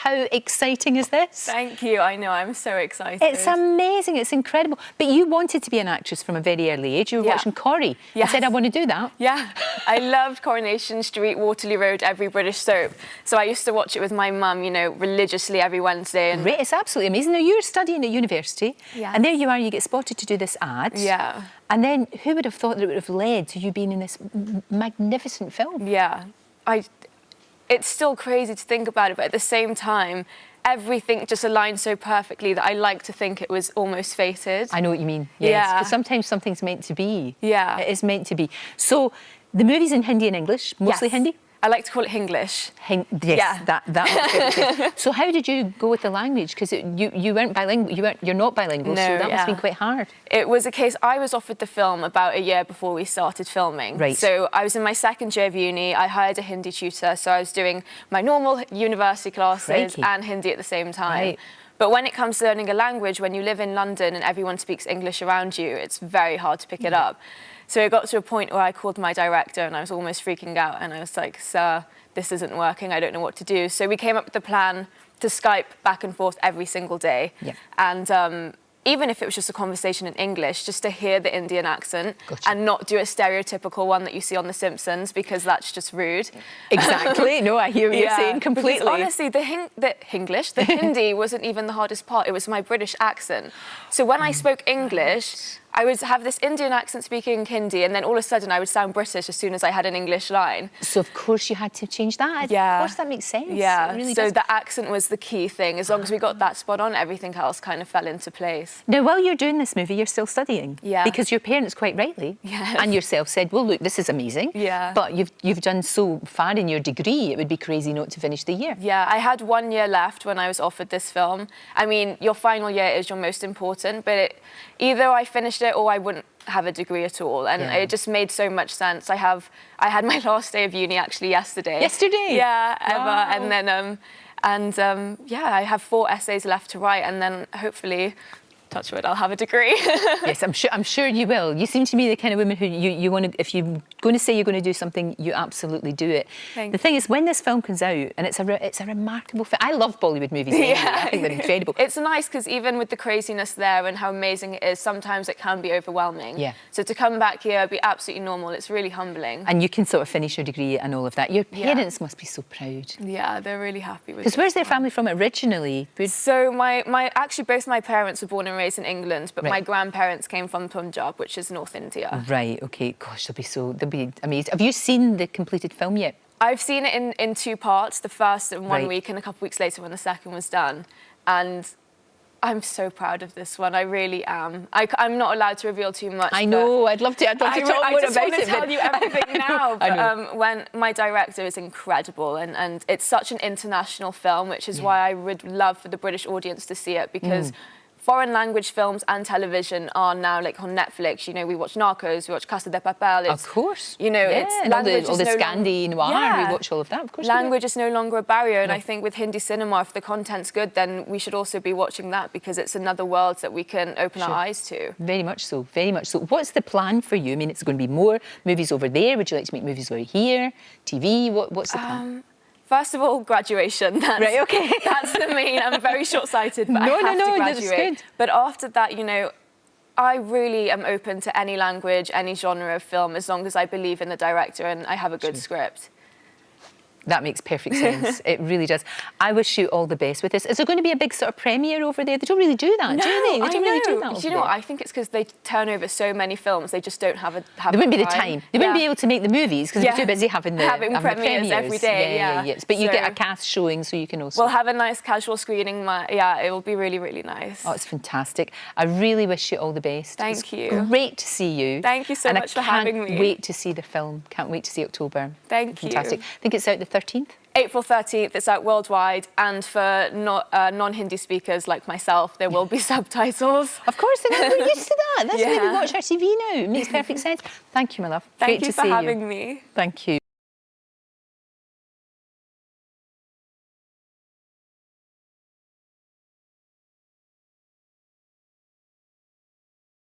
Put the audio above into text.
How exciting is this? Thank you. I know, I'm so excited. It's amazing, it's incredible. But you wanted to be an actress from a very early age. You were watching Corrie and said, I want to do that. Yeah, I loved Coronation Street, Waterloo Road, every British soap. So I used to watch it with my mum, you know, religiously every Wednesday. And Great, it's absolutely amazing. Now, you're studying at university, and there you are, you get spotted to do this ad. Yeah. And then who would have thought that it would have led to you being in this magnificent film? Yeah. It's still crazy to think about it, but at the same time, everything just aligned so perfectly that I like to think it was almost fated. I know what you mean, yes. Because sometimes something's meant to be. Yeah. It is meant to be. So, the movie's in Hindi and English, mostly Hindi? I like to call it Hinglish. Yes, that So how did you go with the language? Because you weren't bilingual, you're not bilingual, so that must have been quite hard. It was a case, I was offered the film about a year before we started filming. Right. So I was in my second year of uni, I hired a Hindi tutor, so I was doing my normal university classes and Hindi at the same time. Right. But when it comes to learning a language, when you live in London and everyone speaks English around you, it's very hard to pick it up. So it got to a point where I called my director and I was almost freaking out and I was like, sir, this isn't working, I don't know what to do. So we came up with a plan to Skype back and forth every single day. Yeah. And even if it was just a conversation in English, just to hear the Indian accent and not do a stereotypical one that you see on The Simpsons, because that's just rude. Exactly. No, I hear what you're saying completely. Because honestly, the Hindi wasn't even the hardest part. It was my British accent. So when I spoke English, I would have this Indian accent speaking Hindi, and then all of a sudden I would sound British as soon as I had an English line. So of course you had to change that. Yeah. Of course that makes sense. Yeah. It really so does. the accent was the key thing. As long as we got that spot on, everything else kind of fell into place. Now, while you're doing this movie, you're still studying. Yeah. Because your parents, quite rightly, and yourself said, well, look, this is amazing. Yeah. But you've done so far in your degree, it would be crazy not to finish the year. Yeah, I had 1 year left when I was offered this film. I mean, your final year is your most important, but either I finished it or I wouldn't have a degree at all, and it just made so much sense. I had my last day of uni actually yesterday. Yesterday? Yeah, ever. And then yeah, I have 4 essays left to write, and then hopefully, touch wood, I'll have a degree. Yes, I'm sure you will. You seem to be the kind of woman who you want to, if you're going to say you're going to do something, you absolutely do it. The thing is, when this film comes out, and it's a remarkable film. I love Bollywood movies anyway. I think they're incredible. It's nice because even with the craziness there and how amazing it is, sometimes it can be overwhelming. Yeah. So to come back here, be absolutely normal. It's really humbling. And you can sort of finish your degree and all of that. Your parents must be so proud. Yeah, they're really happy with it. Because where's their family from originally? So actually both my parents were born and raised in England, but my grandparents came from Punjab, which is North India. Right, okay. Gosh, they'll be amazed. Have you seen the completed film yet? I've seen it in 2 parts, the first in 1 week and a couple of weeks later when the second was done. And I'm so proud of this one, I really am. I'm not allowed to reveal too much. I know, I'd love to talk more about it. I just want to tell you everything now. But when my director is incredible, and it's such an international film, which is why I would love for the British audience to see it, because foreign language films and television are now like on Netflix. You know, we watch Narcos, we watch Casa de Papel. Of course. You know, it's language all the Scandi noir, we watch all of that, of course. Language is no longer a barrier, and I think with Hindi cinema, if the content's good, then we should also be watching that, because it's another world that we can open our eyes to. Very much so, very much so. What's the plan for you? I mean, it's going to be more movies over there. Would you like to make movies over here? TV? What's the plan? First of all, graduation. That's the main. I'm very short-sighted, but I have to graduate. That's good. But after that, you know, I really am open to any language, any genre of film, as long as I believe in the director and I have a good script. That makes perfect sense. It really does. I wish you all the best with this. Is there going to be a big sort of premiere over there? They don't really do that, do they? They don't really do that. Do you know what? I think it's because they turn over so many films. They just don't have There wouldn't be the time. They wouldn't be able to make the movies because they're too busy having premieres every day. But you get a cast showing, so you can also. We'll have a nice casual screening. It will be really, really nice. Oh, it's fantastic. I really wish you all the best. Thank you. Great to see you. Thank you so much for having me. Can't wait to see the film. Can't wait to see October. Thank you. Fantastic. I think it's out the 13th. April 13th, it's out worldwide, and for non-Hindi speakers like myself, there will be subtitles. Of course, we're used to that. That's the way we watch our TV now. It makes perfect sense. Thank you, my love. Thank you for having me. Thank you.